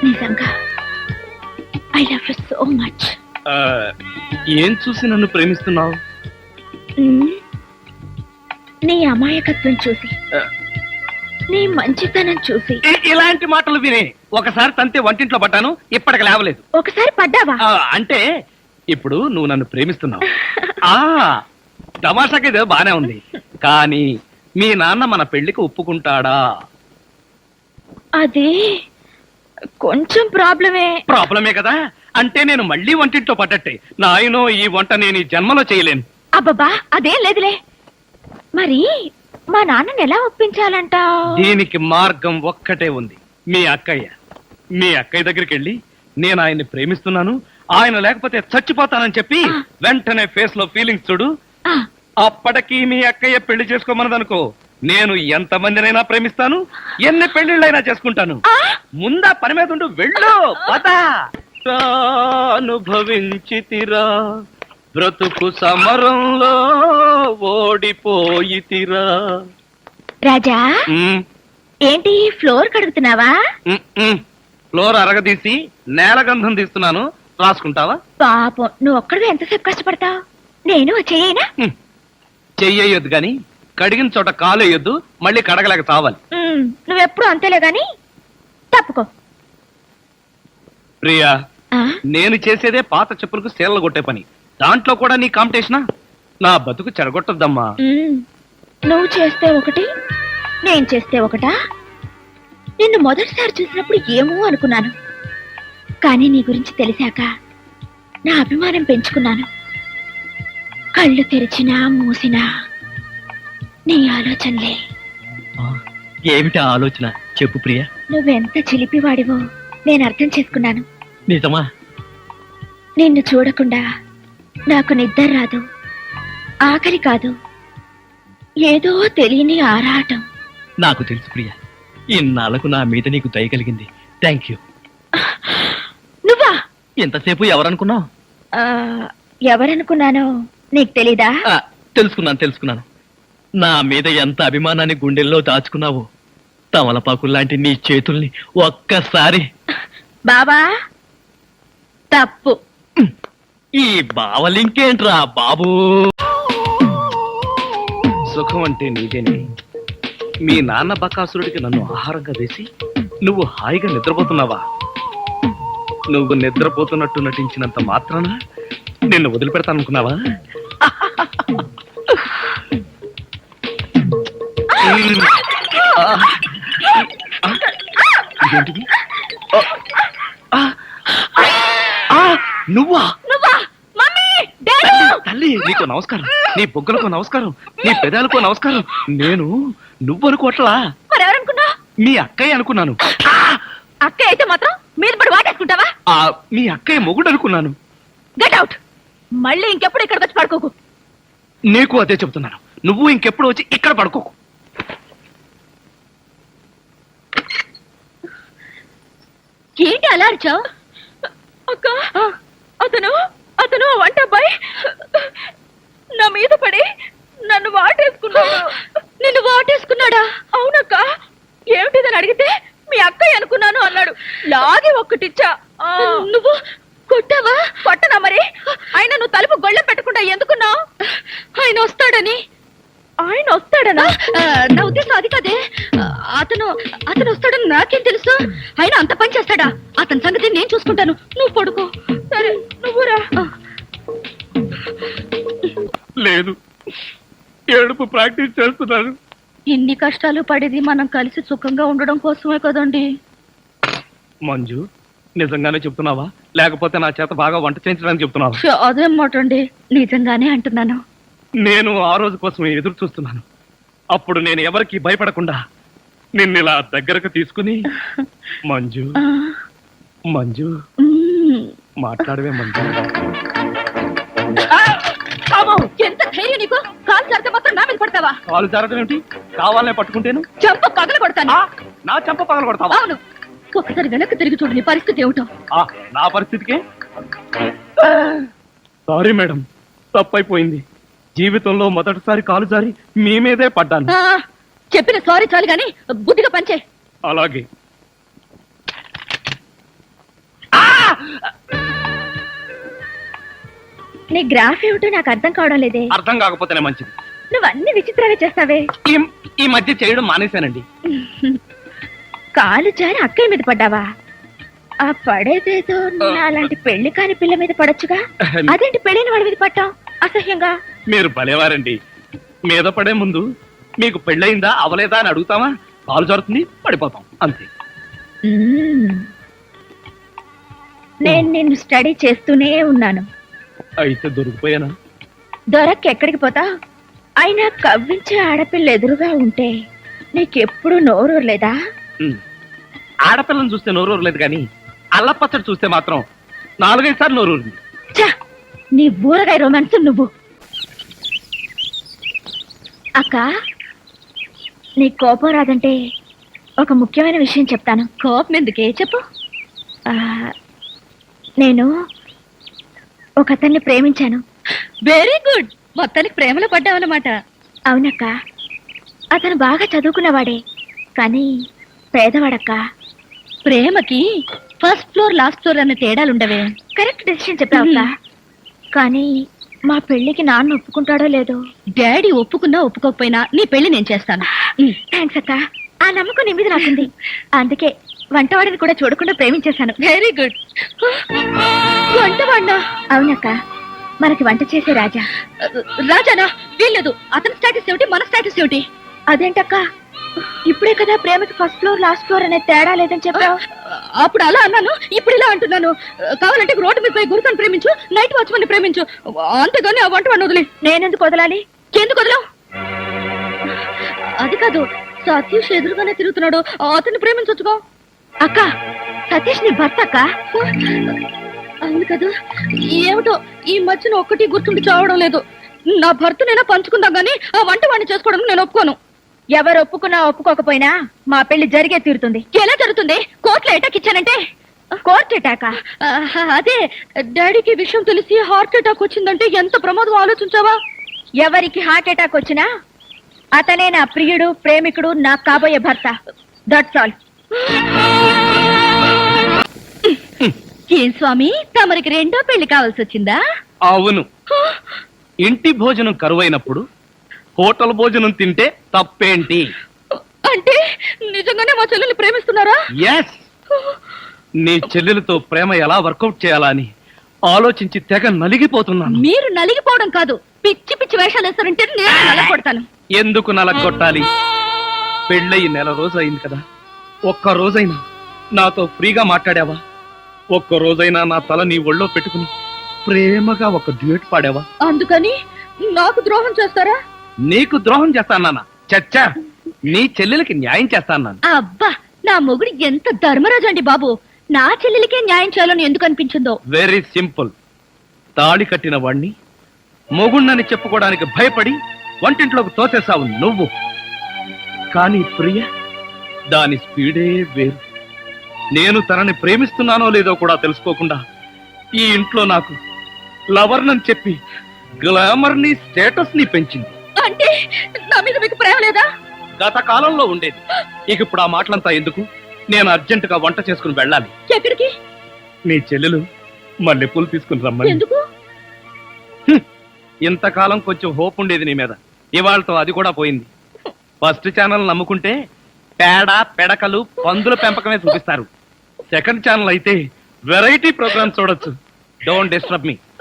నిజంగా I love you so much. ఏం చూసి నన్ను ప్రేమిస్తున్నావు? నీ అమాయకత్వం చూసి, నీ మంచితనం చూసి. ఇలాంటి మాటలు విని ఒకసారి తంతే వంటింట్లో పడ్డాను, ఇప్పటికి లేవలేదు. ఒకసారి పడ్డావా? అంటే ఇప్పుడు నువ్వు నన్ను ప్రేమిస్తున్నావు. తమాషాకి ఇదే బానే ఉంది, కానీ మీ నాన్న మన పెళ్లికి ఒప్పుకుంటాడా? అది కొంచెం ప్రాబ్లమే కదా. అంటే నేను మళ్ళీ వంటింట్లో పడ్డట్టే. నాయనో, ఈ వంట నేను ఈ జన్మలో చేయలేను. అబ్బబ్బా, అదేం లేదులే. మరి మా నాన్నని ఎలా ఒప్పించాలంట? దీనికి మార్గం ఒక్కటే ఉంది. మీ అక్కయ్య దగ్గరికి వెళ్ళి నేను ఆయన్ని ప్రేమిస్తున్నాను, ఆయన లేకపోతే చచ్చిపోతానని చెప్పి వెంటనే ఫేస్ లో ఫీలింగ్స్ చూడు. అప్పటికి మీ అక్కయ్య పెళ్లి చేసుకోమన్నదనుకో, నేను ఎంతమందినైనా ప్రేమిస్తాను, ఎన్ని పెళ్లిళ్ళైనా చేసుకుంటాను. ముందా పని మీద ఉండు, వెళ్ళు. అనుభవించితిరా, బ్రతుకు సమరంలో ఓడిపోయితిరా. రాజా, ఏంటి ఫ్లోర్ కడుగుతున్నావా? ఫ్లోర్ అరగదీసి నేల గంధం తీస్తున్నాను, రాసుకుంటావా? పాపం, నువ్వు ఒక్కడిగా ఎంతసేపు కష్టపడతావు? నేను చెయ్యనా? చెయ్యొద్దు గాని కడిగిన చోట కాలు వేయొద్దు, మళ్ళీ కడగలేక చావాలి. నువ్వెప్పుడు అంతేలే గాని తప్పుకో. ప్రియా, నేను చేసేదే పాత చెప్పులకు సేలలు కొట్టే పని, దాంట్లో కూడా నీ కాంపిటీషనా? నా బతుకు చెడగొట్టద్దమ్మా. నువ్వు చేస్తే ఒకటి, నేను చేస్తే ఒకటా? నిన్ను మొదటిసారి చూసినప్పుడు ఏమో అనుకున్నాను, కానీ నీ గురించి తెలిసాక నా అభిమానం పెంచుకున్నాను. కళ్ళు తెరిచినా మూసినా నీ ఆలోచనలే. ఏమిటా ఆలోచన? చెప్పు ప్రియా. నువ్వెంత చిలిపివాడివో నేను అర్థం చేసుకున్నాను. నిజమా? నిన్ను చూడకుండా నాకు నిద్ర రాదు, ఆకలి కాదు, ఏదో తెలియని ఆరాటం. నాకు తెలుసు ప్రియా, ఇన్నాళ్లకు నా మీద నీకు దయ కలిగింది. Thank you. నువ్వా? ఎంతసేపు ఎవరనుకున్నావు? ఎవరనుకున్నానో నీకు తెలీదా? తెలుసుకున్నాను. నా మీద ఎంత అభిమానాన్ని గుండెల్లో దాచుకున్నావో. తమలపాకుల్లాంటి నీ చేతుల్ని ఒక్కసారి. బాబా, తప్పు. ఈ బావలింకేంట్రా బాబు? సుఖం అంటే నీదేనే. మీ నాన్న బకాసురుడికి నన్ను ఆహారంగా వేసి నువ్వు హాయిగా నిద్రపోతున్నావా? నువ్వు నిద్రపోతున్నట్టు నటించినంత మాత్రాన నిన్ను వదిలిపెడతాననుకున్నావా? ఇదేంటిది? నువ్వా? తల్లి, నీకు నమస్కారం. నీ బొగ్గలకు నమస్కారం, నీ పెదాలకు నమస్కారం. నేను నువ్వనుకోట్లా, మరెవరనుకున్నా? మీ అక్కయ్య అనుకున్నాను. అక్కయ్య అయితే మాత్రం మీద పడి వాటేసుకుంటావా? మీ అక్కయ్య మొగుడు అనుకున్నాను. Get out. మళ్ళీ ఇంకెప్పుడు ఇక్కడికి వచ్చి పడుకోకు. నీకు అదే చెప్తున్నాను, నువ్వు ఇంకెప్పుడు వచ్చి ఇక్కడ పడుకోకు. ఏంటి అలా అరిచావు? అక్క, అతను వంట అబ్బాయి నా మీద పడి నన్ను వాటేసుకున్నాడు. నిన్ను వాటేసుకున్నాడా? అవునక్క. ఏమిటిదని అడిగితే మీ అక్కయ్య అనుకున్నాను అన్నాడు. లాగి ఒక్కటిచ్చా. నువ్వు కొట్టావా? కొట్టనా మరి. ఆయన నువ్వు తలుపు గొళ్ళెం పెట్టకుండా ఎందుకున్నావు? ఆయన వస్తాడని. ఆయన వస్తాడనా? నా ఉద్దేశం అది కదే. అతను వస్తాడని నాకేం తెలుసు? ఆయన అంత పని చేస్తాడా? అతని సంగతి నేను చూసుకుంటాను, నువ్వు పడుకో. సరే, నువ్వురా. లేదు, ఏడుపు ప్రాక్టీస్ చేస్తున్నాను. ఇన్ని కష్టాలు పడేది మనం కలిసి సుఖంగా ఉండడం కోసమే కదండి. మంజు, నిజంగానే చెప్తున్నావా లేకపోతే నా చేత బాగా వంట చేయించడానికి చెప్తున్నావా? అదేం మాట అండి, నిజంగానే అంటున్నాను. నేను ఆ రోజు కోసం ఎదురు చూస్తున్నాను. అప్పుడు నేను ఎవరికి భయపడకుండా నిన్నిలా దగ్గరకు తీసుకుని మంజు మంజు మాట్లాడవే మంజు. ఎంత ధైర్యం నీకు? కాలు జారితే మాత్రం నా మీద పడతావా? కాలు జారడం ఏమిటి? కావాలనే పట్టుకుంటేను చెంప పగల కొడతాను. నా చెంప పగల కొడతావా? అవును. ఒకసారి వెనక్కి తిరిగి చూడు, నీ పరిస్థితి ఏమిటో. నా పరిస్థితికే సారీ మేడం, తప్పైపోయింది. జీవితంలో మొదటిసారి కాలు జారి మీ మీదే పడ్డాను. చెప్పిన సారీ చాలు గాని బుద్ధిగా పంచే. అలాగే. నీ గ్రాఫ్ ఏమిటో నాకు అర్థం కావడం లేదే. అర్థం కాకపోతేనే మంచిది. నువ్వు అన్ని విచిత్రంగా చేస్తావే. ఈ మధ్య చేయడం మానేశానండి. కాలు జారి అక్కయ్య మీద పడ్డావా? ఆ పడేదేదో అలాంటి పెళ్లి కాని పిల్ల మీద పడొచ్చుగా. అదేంటి పెళ్ళైన వాడి మీద పట్టావు అసహ్యంగా? మీరు భలేవారండి. మీద పడే ముందు మీకు పెళ్ళయిందా అవలేదా అని అడుగుతామా? కాలు జరుగుతుంది, పడిపోతాం అంతే. నేను నిన్ను స్టడీ చేస్తూనే ఉన్నాను. అయితే దొరికిపోయానా? దొరక్క ఎక్కడికి పోతా? అయినా కవ్వించే ఆడపిల్ల ఎదురుగా ఉంటే నీకెప్పుడు నోరూరలేదా? ఆడపిల్లని చూస్తే నోరూరలేదు కానీ అల్లపచ్చడి చూస్తే మాత్రం 4-5 సార్లు నోరూరింది. నీ ఊరగాయ రొమాన్స్ నువ్వు. అక్క, నీ కోపం రాదంటే ఒక ముఖ్యమైన విషయం చెప్తాను. కోపం ఎందుకే చెప్పు. నేను ఒక అతన్ని ప్రేమించాను. Very good. మొత్తానికి ప్రేమలో పడ్డావన్నమాట. అవునక్క. అతను బాగా చదువుకున్నవాడే కానీ పేదవాడక్క. ప్రేమకి ఫస్ట్ ఫ్లోర్ లాస్ట్ ఫ్లోర్ అన్న తేడాలుండవే. Correct decision చెప్పావక్క. కానీ మా పెళ్లికి నాన్న ఒప్పుకుంటాడో లేదో. డాడీ ఒప్పుకున్నా ఒప్పుకోకపోయినా నీ పెళ్లి నేను చేస్తాను. థ్యాంక్స్ అక్క. ఆ నమ్మకం నీ మీద నాకుంది. అందుకే వంటవాడిని కూడా చూడకుండా ప్రేమించేశాను. Very good. వంటవాడినా? అవునక్క. మనకి వంట చేసే రాజా. రాజానా? వీల్లేదు. అతని స్టేటస్ ఏమిటి, మన స్టేటస్ ఏమిటి? అదేంటక్క, ఇప్పుడే కదా ప్రేమకి ఫస్ట్ ఫ్లోర్ లాస్ట్ ఫ్లోర్ అనే తేడా లేదని చెప్పావు. అప్పుడు అలా అన్నాను, ఇప్పుడు ఇలా అంటున్నాను. కావాలంటే రోడ్డు మీద పోయి గురుకని ప్రేమించు, నైట్ వాచ్మన్ ప్రేమించు, అంతేగాని ఆ వంటవాడిని వదిలి. నేనెందుకు వదలాలి? ఎందుకు వదలవు? అది కాదు, సతీష్ ఎదురుగానే తిరుగుతున్నాడు, అతన్ని ప్రేమించొచ్చుకో. అక్క, సతీష్ నీ భర్త అక్క. అవును కదా. ఏమిటో ఈ మధ్యన ఒక్కటి గుర్తుండి చావడం లేదు. నా భర్తనైనా పంచుకుందాం గానీ ఆ వంటవాడిని చేసుకోవడం నేను ఒప్పుకోను. ఎవరు ఒప్పుకున్నా ఒప్పుకోకపోయినా మా పెళ్లి జరిగే తీరుతుంది. ఎలా జరుగుతుంది? కోర్టులో అటాక్ ఇచ్చానంటే. Court attack? అదే, డాడీకి విషయం తెలిసి హార్ట్ అటాక్ వచ్చిందంటే ఎంత ప్రమాదం ఆలోచించావా? ఎవరికి హార్ట్ అటాక్ వచ్చినా అతనే నా ప్రియుడు, ప్రేమికుడు, నా కాబోయే భర్త. That's all. ఏం స్వామి, తమరికి రెండో పెళ్లి కావాల్సి వచ్చిందా? అవును. ఇంటి భోజనం కరువైనప్పుడు హోటల్ భోజనం తింటే తప్పేంటి? అంటే నిజంగానే మా చెల్లెల్ని ప్రేమిస్తున్నారా? ఎస్. నీ చెల్లెలతో ప్రేమ ఎలా వర్కౌట్ చేయాలా అని ఆలోచించి తెగ నలిగిపోతున్నాను. మీరు నలిగిపోవడం కాదు, పిచ్చి పిచ్చి వేషాలు వేస్తారంటే నేను నలగొడతాను. ఎందుకు నలగొట్టాలి? పెళ్ళయి నెల రోజు అయింది కదా. ఒక్క రోజైనా నాతో ఫ్రీగా మాట్లాడావా? ఒక్క రోజైనా నా తల నీ ఒళ్ళో పెట్టుకుని ప్రేమగా ఒక డ్యూట్ పాడావా? అందుకని నాకు ద్రోహం చేస్తారా? నీకు ద్రోహం చేస్తానా? చచ్చా, నీ చెల్లెలకి న్యాయం చేస్తాను. అబ్బా, నా మొగుడు ఎంత ధర్మరాజు అండి బాబు. నా చెల్లెలికే న్యాయం చేయాలని ఎందుకు అనిపించిందో? Very simple. తాళి కట్టిన వాణ్ణి మొగుణ్ణని చెప్పుకోవడానికి భయపడి వంటింట్లోకి తోసేసావు నువ్వు. కానీ ప్రియ, దాని స్పీడే వేరు. నేను తనని ప్రేమిస్తున్నానో లేదో కూడా తెలుసుకోకుండా ఈ ఇంట్లో నాకు లవర్నని చెప్పి గ్లామర్ ని, స్టేటస్ ని పెంచింది. అంటే నా మీద మీకు ప్రేమ లేదా? గత కాలంలో ఉండేది. ఇక ఇప్పుడు ఆ మాటలంతా ఎందుకు? నేను అర్జెంటుగా వంట చేసుకుని వెళ్ళాలి. ఎక్కడికి? నీ చెల్లెలు మల్లెపూలు తీసుకుని రమ్మని. ఎందుకు? ఇంతకాలం కొంచెం హోప్ ఉండేది నీ మీద. ఇవాళతో అది కూడా పోయింది. ఫస్ట్ ఛానల్ నమ్ముకుంటే పేడ, పెడకలు, పందుల పెంపకమే చూపిస్తారు. సెకండ్ ఛానల్ అయితే వెరైటీ ప్రోగ్రామ్స్ చూడొచ్చు. Don't disturb me.